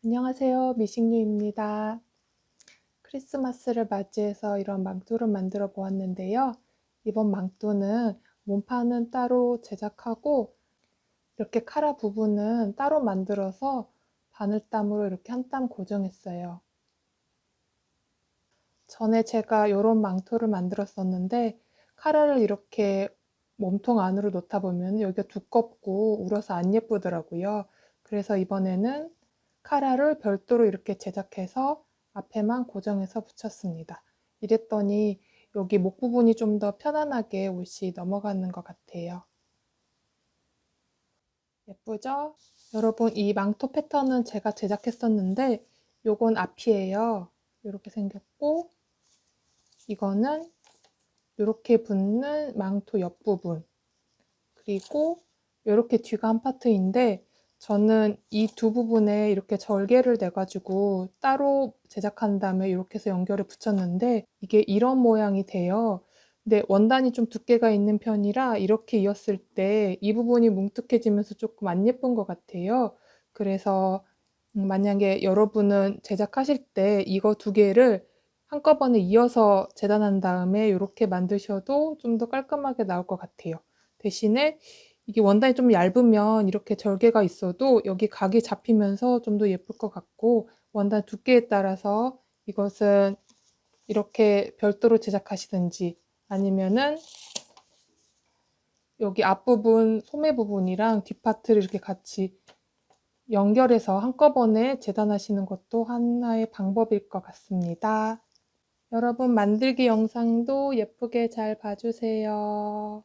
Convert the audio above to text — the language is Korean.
안녕하세요. 미식류입니다. 크리스마스를 맞이해서 이런 망토를 만들어 보았는데요. 이번 망토는 몸판은 따로 제작하고 이렇게 카라 부분은 따로 만들어서 바늘땀으로 이렇게 한 땀 고정했어요. 전에 제가 이런 망토를 만들었었는데 카라를 이렇게 몸통 안으로 놓다 보면 여기가 두껍고 울어서 안 예쁘더라고요. 그래서 이번에는 카라를 별도로 이렇게 제작해서 앞에만 고정해서 붙였습니다. 이랬더니 여기 목 부분이 좀 더 편안하게 옷이 넘어가는 것 같아요. 예쁘죠? 여러분, 이 망토 패턴은 제가 제작했었는데 요건 앞이에요. 이렇게 생겼고 이거는 이렇게 붙는 망토 옆부분, 그리고 이렇게 뒤가 한 파트인데 저는 이 두 부분에 이렇게 절개를 내가지고 따로 제작한 다음에 이렇게 해서 연결을 붙였는데 이게 이런 모양이 돼요. 근데 원단이 좀 두께가 있는 편이라 이렇게 이었을 때 이 부분이 뭉툭해지면서 조금 안 예쁜 것 같아요. 그래서 만약에 여러분은 제작하실 때 이거 두 개를 한꺼번에 이어서 재단한 다음에 이렇게 만드셔도 좀 더 깔끔하게 나올 것 같아요. 대신에 이게 원단이 좀 얇으면 이렇게 절개가 있어도 여기 각이 잡히면서 좀 더 예쁠 것 같고 원단 두께에 따라서 이것은 이렇게 별도로 제작하시든지 아니면은 여기 앞부분 소매 부분이랑 뒷파트를 이렇게 같이 연결해서 한꺼번에 재단하시는 것도 하나의 방법일 것 같습니다. 여러분 만들기 영상도 예쁘게 잘 봐주세요.